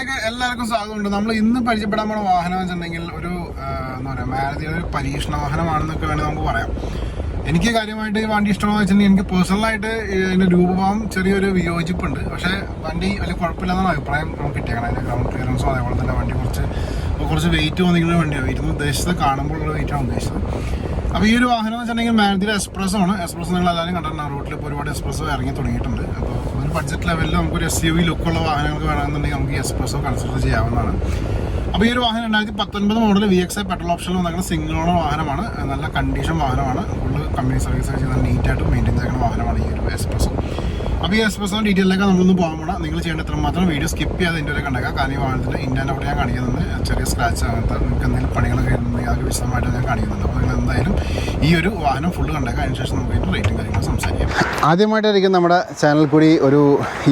ചാനലിലേക്ക് എല്ലാവർക്കും സ്വാഗതമുണ്ട്. നമ്മൾ ഇന്ന് പരിചയപ്പെടാൻ പോണ വാഹനം വെച്ചിട്ടുണ്ടെങ്കിൽ ഒരു എന്താ പറയുക, മാരുതിയുടെ ഒരു പരീക്ഷണ വാഹനമാണെന്നൊക്കെ വേണമെങ്കിൽ നമുക്ക് പറയാം. എനിക്ക് കാര്യമായിട്ട് ഈ വണ്ടി ഇഷ്ടമാണെന്ന് വെച്ചിട്ടുണ്ടെങ്കിൽ എനിക്ക് പേഴ്സണലായിട്ട് ഇതിൻ്റെ രൂപഭാവം ചെറിയൊരു വിയോജിപ്പുണ്ട്. പക്ഷേ വണ്ടി വലിയ കുഴപ്പമില്ലെന്നാണ് അഭിപ്രായം നമുക്ക് കിട്ടിയേക്കണം. അതിൻ്റെ ഗ്രൗണ്ട് ക്ലിയറൻസും അതേപോലെ തന്നെ വണ്ടി കുറച്ച് വെയിറ്റ് വന്നിരിക്കുന്ന വണ്ടിയാണ്. ഇരുന്ന് ഉദ്ദേശിച്ചത് കാണുമ്പോഴുള്ള വെയിറ്റാണ് ഉദ്ദേശിച്ചത്. അപ്പോൾ ഈ ഒരു വാഹനം എന്ന് വെച്ചിട്ടുണ്ടെങ്കിൽ മാരുതിയുടെ എക്സ്പ്രസ്സോ ആണ്. എക്സ്പ്രസ് നിങ്ങൾ എല്ലാവരും കണ്ടിട്ടുണ്ടാകും. റോട്ടിൽ ഇപ്പോൾ ഒരുപാട് എക്സ്പ്രസ്സോ ഇറങ്ങി തുടങ്ങിയിട്ടുണ്ട്. അപ്പോൾ ഒരു ബഡ്ജറ്റ് ലെവലിൽ നമുക്കൊരു SUV ലുക്കുള്ള വാഹനങ്ങൾക്ക് വേണമെന്നുണ്ടെങ്കിൽ നമുക്ക് ഈ എക്സ്പ്രസ്സോ കൺസിഡർ ചെയ്യാവുന്നതാണ്. അപ്പോൾ ഈ ഒരു വാഹനം 2019 മോഡൽ VXi പെട്രോൾ ഓപ്ഷനിൽ വന്നിരിക്കുന്ന സിംഗിൾ ഓണർ വാഹനമാണ്. നല്ല കണ്ടീഷൻ വാഹനമാണ്. ഫുള്ള് കമ്പനി സർവീസ് ചെയ്യുന്ന നീറ്റായിട്ട് മെയിൻറ്റെയിൻ ചെയ്യുന്ന വാഹനമാണ് ഈ ഒരു എക്സ്പ്രസ്സോ. അപ്പോൾ ഈ എക്സ്പ്രസ്സോ ഡീറ്റെയിലേക്ക് നമ്മളൊന്നും പോകാൻ പോകണം. നിങ്ങൾ ചെയ്യേണ്ട ഇത്ര മാത്രം വീഡിയോ സ്കിപ്പ് ചെയ്യാതെ ഇതിൻ്റെ വരെ കണ്ടേക്കാം. കാരണം ഈ വാഹനത്തിൽ ഇൻഡാൻ അവിടെ ഞാൻ കാണിക്കുന്നുണ്ട്. ചെറിയ സ്ക്രാച്ച് അങ്ങനത്തെ നിങ്ങൾക്ക് എന്തെങ്കിലും പണികളൊക്കെ വരുന്നുണ്ടെങ്കിൽ അത് വിശദമായിട്ട് ഞാൻ കാണിക്കുന്നുണ്ട്. അപ്പോൾ നിങ്ങൾ എന്തായാലും ഈ ഒരു വാഹനം ഫുള്ള് കണ്ടേക്കാം. അതിനുശേഷം നമുക്ക് ഇതിൻ്റെ റേറ്റും കാര്യങ്ങളും സംസാരിക്കാം. ആദ്യമായിട്ടായിരിക്കും നമ്മുടെ ചാനൽ കൂടി ഒരു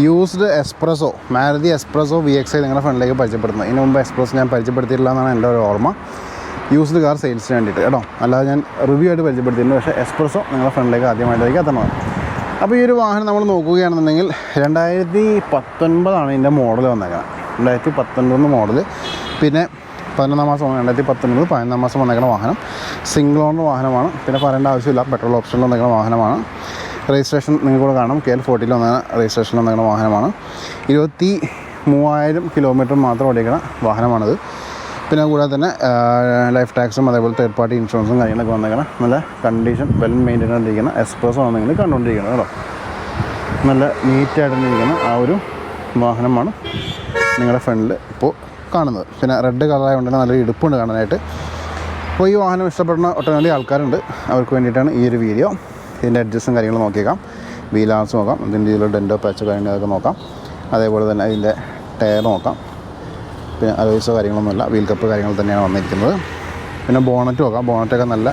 used espresso, Maruti espresso VXi നിങ്ങളുടെ ഫ്രണ്ടിലേക്ക് പരിചയപ്പെടുത്തുന്നത്. ഇതിന് മുമ്പ് എക്സ്പ്രസ് ഞാൻ പരിചയപ്പെടുത്തിയിട്ടില്ല എന്നാണ് എൻ്റെ ഒരു ഓർമ്മ. യൂസ്ഡ് കാർ സെയിൽസിന് വേണ്ടിയിട്ട് കേട്ടോ, അല്ലാതെ ഞാൻ റിവ്യൂ ആയിട്ട് പരിചയപ്പെടുത്തിയിട്ടുണ്ട്. പക്ഷേ എക്സ്പ്രസ്സോ നിങ്ങളുടെ ഫ്രണ്ടിലേക്ക് ആദ്യമായിട്ടായിരിക്കും എത്തണത്. അപ്പോൾ ഈ ഒരു വാഹനം നമ്മൾ നോക്കുകയാണെന്നുണ്ടെങ്കിൽ 2019 ഇതിൻ്റെ മോഡൽ വന്നേക്കണം. 2019 മോഡൽ. പിന്നെ 11 മാസം 2019 11 മാസം വന്നേക്കുന്ന വാഹനം. സിംഗിൾ ഓണർ വാഹനമാണ്. പിന്നെ പറയേണ്ട ആവശ്യമില്ല, പെട്രോൾ ഓപ്ഷനിൽ വന്നേക്കുന്ന വാഹനമാണ്. രജിസ്ട്രേഷൻ നിങ്ങൾക്കൂടെ കാണാം. KL40 വന്ന രജിസ്ട്രേഷനിൽ വന്നേക്കുന്ന വാഹനമാണ്. 23,000 കിലോമീറ്റർ മാത്രം ഓടിക്കുന്ന വാഹനമാണിത്. പിന്നെ കൂടാതെ തന്നെ ലൈഫ് ടാക്സും അതേപോലെ തേർഡ് പാർട്ടി ഇൻഷുറൻസും കാര്യങ്ങളൊക്കെ വന്നേക്കണം. നല്ല കണ്ടീഷൻ വെൽ മെയിൻറ്റെയിൻ ആയിട്ടിരിക്കുന്ന എക്സ്പ്രസ്സോ ആണ് നിങ്ങൾ കണ്ടുകൊണ്ടിരിക്കുന്നത് കേട്ടോ. നല്ല നീറ്റായിട്ടിരിക്കുന്ന ആ ഒരു വാഹനമാണ് നിങ്ങളുടെ ഫ്രണ്ടിൽ ഇപ്പോൾ കാണുന്നത്. പിന്നെ റെഡ് കളറായതുകൊണ്ട് തന്നെ നല്ലൊരു ഇടുപ്പുണ്ട് കാണാനായിട്ട്. അപ്പോൾ ഈ വാഹനം ഇഷ്ടപ്പെടുന്ന ഒട്ടനവധി ആൾക്കാരുണ്ട്. അവർക്ക് വേണ്ടിയിട്ടാണ് ഈ ഒരു വീഡിയോ. ഇതിൻ്റെ അഡ്ജസ്റ്റും കാര്യങ്ങളും നോക്കിയേക്കാം. വീൽ ആർസ് നോക്കാം. ഇതിൻ്റെ ഇതിലുള്ള ഡെൻറ്റോ പാച്ചോ കാര്യങ്ങളൊക്കെ നോക്കാം. അതേപോലെ തന്നെ അതിൻ്റെ ടയർ നോക്കാം. പിന്നെ അലോയ്സോ കാര്യങ്ങളൊന്നുമില്ല, വീൽ കപ്പ് കാര്യങ്ങൾ തന്നെയാണ് വന്നിരിക്കുന്നത്. പിന്നെ ബോണറ്റ് നോക്കാം. ബോണറ്റൊക്കെ നല്ല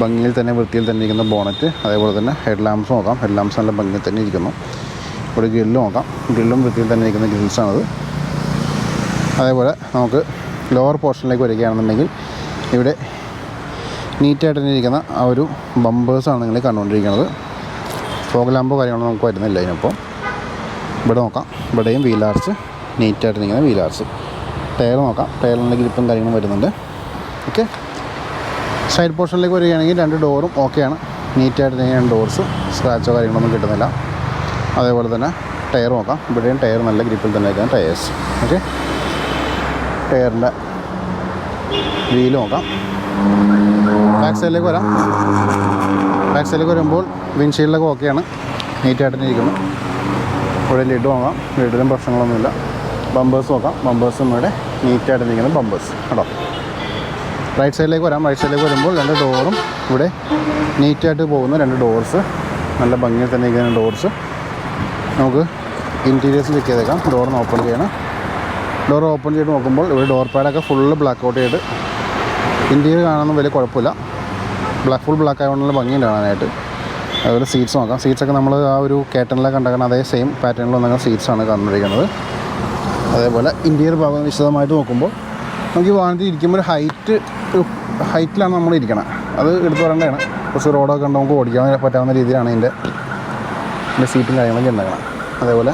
ഭംഗിയിൽ തന്നെ വൃത്തിയിൽ തന്നെ ഇരിക്കുന്ന ബോണറ്റ്. അതേപോലെ തന്നെ ഹെഡ് ലാംപ്സ് നോക്കാം. ഹെഡ് ലാംപ്സ് നല്ല ഭംഗിയിൽ തന്നെ ഇരിക്കുന്നു. ഇവിടെ ഗ്രില്ല് നോക്കാം. ഗ്രില്ലും വൃത്തിയിൽ തന്നെ ഇരിക്കുന്ന ഗ്രിൽസാണത്. അതേപോലെ നമുക്ക് ലോവർ പോർഷനിലേക്ക് വരികയാണെന്നുണ്ടെങ്കിൽ ഇവിടെ നീറ്റായിട്ട് തന്നെ ഇരിക്കുന്ന ആ ഒരു ബമ്പേഴ്സാണ് നിങ്ങൾ കണ്ടുകൊണ്ടിരിക്കുന്നത്. ഫോഗ് ലാമ്പോ കാര്യങ്ങളൊന്നും നമുക്ക് വരുന്നില്ല ഇതിനൊപ്പം. ഇവിടെ നോക്കാം. ഇവിടെയും വീൽ ആർച്ച് നീറ്റായിട്ട് നിൽക്കുന്ന വീൽ ആർച്ച്. ടയർ നോക്കാം. ടയറിൻ്റെ ഗ്രിപ്പും കാര്യങ്ങളും വരുന്നുണ്ട്. ഓക്കെ. സൈഡ് പോർഷനിലേക്ക് വരികയാണെങ്കിൽ 2 ഡോറും ഓക്കെയാണ്. നീറ്റായിട്ട് നിൽക്കുന്ന 2 ഡോർസ്. സ്ക്രാച്ചോ കാര്യങ്ങളൊന്നും കിട്ടുന്നില്ല. അതേപോലെ തന്നെ ടയർ നോക്കാം. ഇവിടെയും ടയർ നല്ല ഗ്രിപ്പിൽ തന്നെ ഇരിക്കുന്ന ടയേഴ്സ്. ഓക്കെ. ടയറിൻ്റെ വീല് നോക്കാം. ബാക്ക് സൈഡിലേക്ക് വരാം. ബാക്ക് സൈഡിലേക്ക് വരുമ്പോൾ വിൻഷീൽഡൊക്കെ ഓക്കെയാണ്. നീറ്റായിട്ട് തന്നെ ഇരിക്കുന്നു. ഇവിടെ ലിഡ് നോക്കാം. ലിഡിലും പ്രശ്നങ്ങളൊന്നുമില്ല. ബമ്പേഴ്സ് നോക്കാം. ബമ്പേഴ്സും ഇവിടെ നീറ്റായിട്ട് നിൽക്കുന്ന ബമ്പേഴ്സ് കേട്ടോ. റൈറ്റ് സൈഡിലേക്ക് വരാം. റൈറ്റ് സൈഡിലേക്ക് വരുമ്പോൾ 2 ഡോറും ഇവിടെ നീറ്റായിട്ട് പോകുന്ന 2 ഡോർസ്. നല്ല ഭംഗിയിൽ തന്നെ ഇരിക്കുന്ന ഡോർസ്. നമുക്ക് ഇൻറ്റീരിയേഴ്സ് ചെക്ക് ചെയ്തേക്കാം. ഡോറിന് ഓപ്പൺ ചെയ്യണം. ഡോർ ഓപ്പൺ ചെയ്ത് നോക്കുമ്പോൾ ഇവിടെ ഡോർ പാഡൊക്കെ ഫുള്ള് ബ്ലാക്ക് ഔട്ട് ചെയ്തിട്ട് ഇൻറ്റീരിയർ കാണാനൊന്നും വലിയ കുഴപ്പമില്ല. ഫുൾ ബ്ലാക്ക് ആയതുകൊണ്ടുള്ള ഭംഗിയുണ്ട് കാണാനായിട്ട്. അതുപോലെ സീറ്റ്സ് നോക്കാം. സീറ്റ്സൊക്കെ നമ്മൾ ആ ഒരു കേട്ടനിലെ കണ്ടേക്കണം അതേ സെയിം പാറ്റേണിൽ വന്ന സീറ്റ്സാണ് കണ്ടുപിടിക്കുന്നത്. അതേപോലെ ഇൻറ്റീരിയർ ഭാഗം വിശദമായിട്ട് നോക്കുമ്പോൾ നമുക്ക് ഈ വാഹനത്തിൽ ഇരിക്കുമ്പോൾ ഒരു ഹൈറ്റിലാണ് നമ്മൾ ഇരിക്കണം. അത് എടുത്തു പറയേണ്ടതാണ്. കുറച്ച് റോഡൊക്കെ ഉണ്ട്, നമുക്ക് ഓടിക്കാൻ പറ്റാവുന്ന രീതിയിലാണ് ഇതിൻ്റെ സീറ്റും കാര്യങ്ങളൊക്കെ ഉണ്ടാക്കണം. അതേപോലെ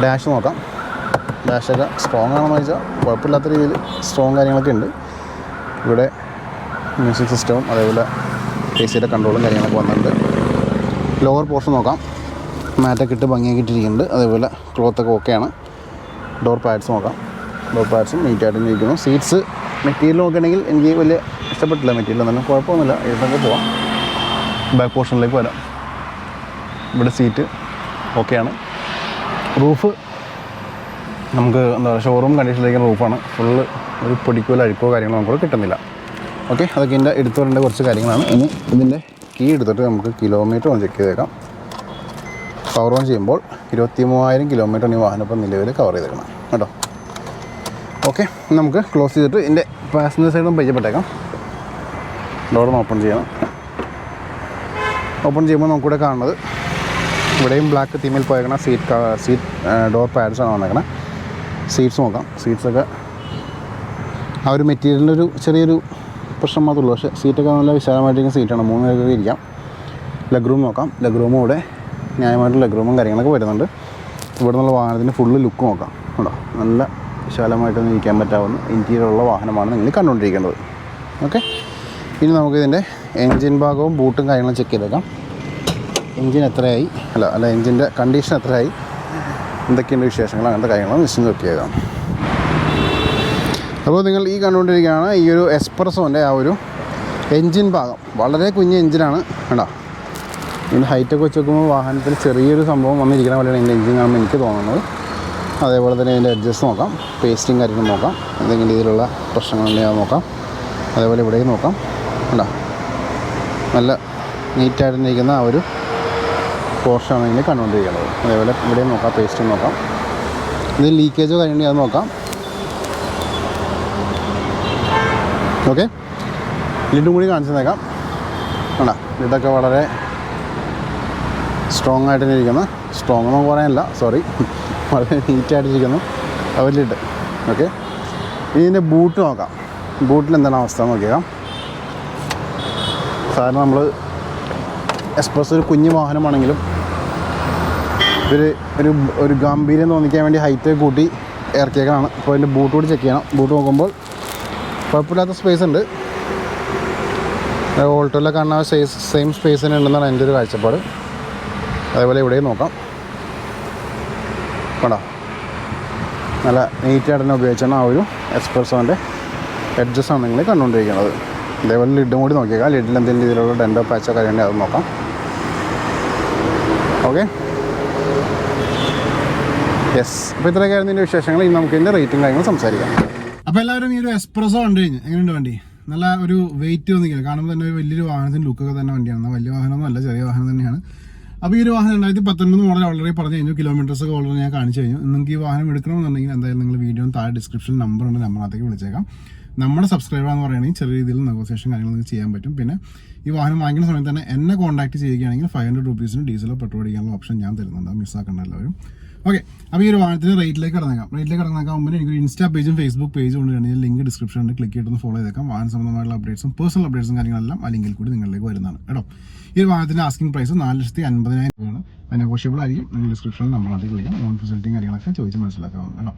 ഡാഷ് നോക്കാം. ഡാഷൊക്കെ സ്ട്രോങ് ആണെന്ന് വെച്ചാൽ കുഴപ്പമില്ലാത്ത രീതിയിൽ സ്ട്രോങ് കാര്യങ്ങളൊക്കെ ഉണ്ട്. ഇവിടെ മ്യൂസിക് സിസ്റ്റവും അതേപോലെ AC കൺട്രോളും കാര്യങ്ങളൊക്കെ വന്നിട്ടുണ്ട്. ലോവർ പോർഷൻ നോക്കാം. മാറ്റൊക്കെ ഇട്ട് ഭംഗിയാക്കി ഇട്ടിരിക്കുന്നുണ്ട്. അതേപോലെ ക്ലോത്തൊക്കെ ഓക്കെയാണ്. ഡോർ പാഡ്സ് നോക്കാം. ഡോർ പാഡ്സും നീറ്റായിട്ട് ഇരിക്കുന്നു. സീറ്റ്സ് മെറ്റീരിയൽ നോക്കുകയാണെങ്കിൽ എനിക്ക് വലിയ ഇഷ്ടപ്പെട്ടില്ല. മെറ്റീരിയൽ തന്നെ കുഴപ്പമൊന്നുമില്ല. ഇതിനൊക്കെ പോവാം. ബാക്ക് പോർഷനിലേക്ക് വരാം. ഇവിടെ സീറ്റ് ഓക്കെയാണ്. റൂഫ് നമുക്ക് എന്താ പറയുക, ഷോറൂം കണ്ടീഷനിലേക്ക് റൂഫാണ്. ഫുള്ള് ഒരു പൊടിക്കോ അഴുക്കോ കാര്യങ്ങളോ നമുക്ക് കിട്ടുന്നില്ല. ഓക്കെ. അതൊക്കെ ഇതിൻ്റെ എടുത്തു വരേണ്ട കുറച്ച് കാര്യങ്ങളാണ്. ഇനി ഇതിൻ്റെ കീ എടുത്തിട്ട് നമുക്ക് കിലോമീറ്റർ ഒന്ന് ചെക്ക് ചെയ്തേക്കാം. പവർ ഓൺ ചെയ്യുമ്പോൾ 23,000 കിലോമീറ്റർ ഈ വാഹനം ഇപ്പം നിലവിൽ കവർ ചെയ്തേക്കണം കേട്ടോ. ഓക്കെ. നമുക്ക് ക്ലോസ് ചെയ്തിട്ട് ഇതിൻ്റെ പാസഞ്ചർ സൈഡും പരിചയപ്പെട്ടേക്കാം. ഡോറും ഓപ്പൺ ചെയ്യണം. ഓപ്പൺ ചെയ്യുമ്പോൾ നമുക്കിവിടെ കാണുന്നത് ഇവിടെയും ബ്ലാക്ക് തീമിൽ പോയേക്കണ സീറ്റ് ഡോർ പാഡ്സാണ് വന്നേക്കണേ. സീറ്റ്സ് നോക്കാം. സീറ്റ്സൊക്കെ ആ ഒരു മെറ്റീരിയലിൻ്റെ ചെറിയൊരു പ്രശ്നം മാത്രമേ ഉള്ളൂ. പക്ഷേ സീറ്റൊക്കെ നല്ല വിശാലമായിട്ടിരിക്കുന്ന സീറ്റാണ്. 3 പേർക്ക് ഇരിക്കാം. ലെഗ് റൂം നോക്കാം. ലെഗ് റൂമും ഇവിടെ ന്യായമായിട്ടുള്ള ലെഗ് റൂമും കാര്യങ്ങളൊക്കെ വരുന്നുണ്ട്. ഇവിടെ നിന്നുള്ള വാഹനത്തിൻ്റെ ഫുള്ള് ലുക്ക് നോക്കാം കേട്ടോ. നല്ല വിശാലമായിട്ടൊന്നും ഇരിക്കാൻ പറ്റാവുന്ന ഇൻറ്റീരിയറുള്ള വാഹനമാണ് നിങ്ങൾ കണ്ടുകൊണ്ടിരിക്കുന്നത്. ഓക്കെ, ഇനി നമുക്കിതിൻ്റെ എൻജിൻ ഭാഗവും ബൂട്ടും കാര്യങ്ങളും ചെക്ക് ചെയ്തേക്കാം. എൻജിൻ എത്രയായി, അല്ല എൻജിൻ്റെ കണ്ടീഷൻ എത്രയായി, എന്തൊക്കെയുണ്ട് വിശേഷങ്ങൾ, അങ്ങനത്തെ കാര്യങ്ങളും ജസ്റ്റ് ചെക്ക് ചെയ്തേക്കാം. അപ്പോൾ നിങ്ങൾ ഈ കണ്ടുകൊണ്ടിരിക്കുകയാണ് ഈ ഒരു എസ്പ്രസോൻ്റെ ആ ഒരു എൻജിൻ ഭാഗം. വളരെ കുഞ്ഞ് എൻജിനാണ് കേട്ടോ. ഇതിൻ്റെ ഹൈറ്റൊക്കെ വെച്ച് നോക്കുമ്പോൾ വാഹനത്തിൽ ചെറിയൊരു സംഭവം വന്നിരിക്കുന്ന പോലെയാണ് ഇതിൻ്റെ എൻജിൻ കാണുമ്പോൾ എനിക്ക് തോന്നുന്നത്. അതേപോലെ തന്നെ ഇതിൻ്റെ അഡ്ജസ്റ്റ് നോക്കാം, പേസ്റ്റിങ് കാര്യങ്ങൾ നോക്കാം, എന്തെങ്കിലും രീതിയിലുള്ള പ്രശ്നങ്ങളുണ്ടെങ്കിൽ നോക്കാം. അതേപോലെ ഇവിടെയും നോക്കാം കേട്ടോ. നല്ല നീറ്റായിട്ടിരിക്കുന്ന ആ ഒരു പോർഷനാണ് ഇതിൽ കണ്ടുകൊണ്ടിരിക്കുന്നത്. അതേപോലെ ഇവിടെയും നോക്കാം, പേസ്റ്റും നോക്കാം. ഇതിൽ ലീക്കേജോ കാര്യമുണ്ടെങ്കിൽ അത് നോക്കാം. ഓക്കെ, ലിഡും കൂടി കാണിച്ചു തന്നേക്കാം കേട്ടോ. ലിഡൊക്കെ വളരെ സ്ട്രോങ് ആയിട്ട് തന്നെ ഇരിക്കുന്ന, സ്ട്രോങ് എന്ന് പറയാനില്ല, സോറി, വളരെ നീറ്റായിട്ടിരിക്കുന്നു അവർ ലിഡ്. ഓക്കെ, ഇതിൻ്റെ ബൂട്ട് നോക്കാം. ബൂട്ടിൽ എന്താണ് അവസ്ഥ നോക്കിയേക്കാം. സാധാരണ നമ്മൾ എക്സ്പ്രസ് ഒരു കുഞ്ഞു വാഹനമാണെങ്കിലും ഒരു ഗാംഭീര്യം തോന്നിക്കാൻ വേണ്ടി ഹൈറ്റ് കൂട്ടി ഇറക്കിയേക്കാണ്. അപ്പോൾ അതിൻ്റെ ബൂട്ട് കൂടി ചെക്ക് ചെയ്യണം. ബൂട്ട് നോക്കുമ്പോൾ കുഴപ്പമില്ലാത്ത സ്പേസ് ഉണ്ട്. ഓൾട്ടോയിലെ കാണുന്ന സെയിം സ്പേസ് തന്നെ ഉണ്ടെന്നാണ് എൻ്റെ ഒരു കാഴ്ചപ്പാട്. അതേപോലെ ഇവിടെയും നോക്കാം കേട്ടോ. നല്ല നീറ്റായിട്ട് തന്നെ ഉപയോഗിച്ചാണ് ആ ഒരു എക്സ്പ്രസോൻ്റെ എഡ്ജസ്സാണ് നിങ്ങൾ കണ്ടുകൊണ്ടിരിക്കുന്നത്. അതേപോലെ ലിഡും കൂടി നോക്കിയേക്കാം. ലിഡിൽ എന്തെങ്കിലും രീതിയിലുള്ള ഡെൻഡോ പാച്ചോ കാര്യമുണ്ടെങ്കിൽ അത് നോക്കാം. Okay, yes. അപ്പോൾ ഇത്രയൊക്കെയായിരുന്നു ഇതിൻ്റെ വിശേഷങ്ങൾ. ഇനി നമുക്ക് ഇതിൻ്റെ റേറ്റും കാര്യങ്ങളും സംസാരിക്കാം. അപ്പോൾ എല്ലാവരും ഈ ഒരു എക്സ്പ്രസോ കണ്ടു കഴിഞ്ഞ് എങ്ങനെയുണ്ട് വണ്ടി? നല്ല ഒരു വെയിറ്റ് വന്നിരിക്കുന്നത് കാണുമ്പോൾ തന്നെ ഒരു വലിയൊരു വാഹനത്തിൻ്റെ ലുക്കൊക്കെ തന്നെ വണ്ടിയാണ്. വലിയ വാഹനമൊന്നും അല്ല, ചെറിയ വാഹനം തന്നെയാണ്. അപ്പോൾ ഈ ഒരു വാഹനം 2019 മോഡൽ ഓൾറെഡി പറഞ്ഞു കഴിഞ്ഞു. കിലോമീറ്റേഴ്സൊക്കെ ഓൾറെഡി ഞാൻ കാണിച്ചു കഴിഞ്ഞു. നിങ്ങൾക്ക് ഈ വാഹനം എടുക്കണമെന്നുണ്ടെങ്കിൽ എന്തായാലും നിങ്ങൾ വീഡിയോ താഴെ ഡിസ്ക്രിപ്ഷനിൽ നമ്പറുണ്ട്, നമ്പറിനകത്തേക്ക് വിളിച്ചേക്കാം. നമ്മുടെ സബ്സ്ക്രൈബർ എന്ന് പറയുകയാണെങ്കിൽ ചെറിയ രീതിയിൽ നെഗോസിയേഷൻ കാര്യങ്ങൾ നിങ്ങൾക്ക് ചെയ്യാൻ പറ്റും. പിന്നെ ഈ വാഹനം വാങ്ങിക്കുന്ന സമയത്ത് തന്നെ എന്നെ കോൺടാക്ട് ചെയ്യുകയാണെങ്കിൽ 500 രൂപീസിന് ഡീസലോ പെട്രോൾ അടിക്കാനുള്ള ഓപ്ഷൻ ഞാൻ തരുന്നുണ്ട്. മിസ്സാക്കേണ്ട എല്ലാവരും. ഓക്കെ, അപ്പോൾ ഈ ഒരു വാഹനത്തിന് റേറ്റിലേക്ക് കടന്നേക്കാം മുമ്പ് എനിക്കൊരു ഇൻസ്റ്റാ പേജും ഫേസ്ബുക്ക് പേജും ഉണ്ട്. ലിങ്ക് ഡിസ്ക്രിപ്ഷനിൽ ക്ലിക്ക് ചെയ്തിട്ട് ഫോളോ ചെയ്തേക്കാം. വാഹന സംബന്ധമായിട്ടുള്ള അപ്ഡേറ്റ്സും പേഴ്സണൽ അപ്ഡേറ്റ്സും കാര്യങ്ങളെല്ലാം ആ ലിങ്കിൽ കൂടി നിങ്ങളിലേക്ക് വരുന്നതാണ് കേട്ടോ. ഈ ഒരു വാഹനത്തിൻ്റെ ആസ്കിംഗ് പ്രൈസ് 4,50,000 രൂപയാണ്. അത് നെഗോഷ്യബിൾ ആയിരിക്കും. നിങ്ങൾ ഡിസ്ക്രിപ്ഷനിൽ നമ്മളതിൽ വിളിക്കാം. ഓൺ ഫെസിലിറ്റിയും കാര്യങ്ങളൊക്കെ ചോദിച്ച് മനസ്സിലാക്കാവുന്നതാണ് കേട്ടോ.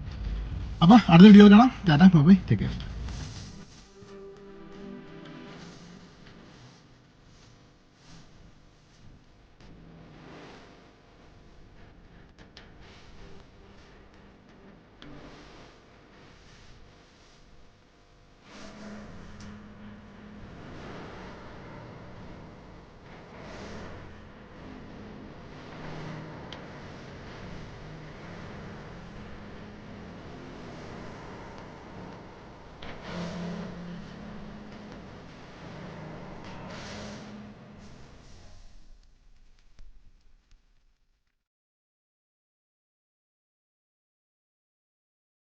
അപ്പോൾ അടുത്ത വീഡിയോ കാണാം. Tata, bye, take care.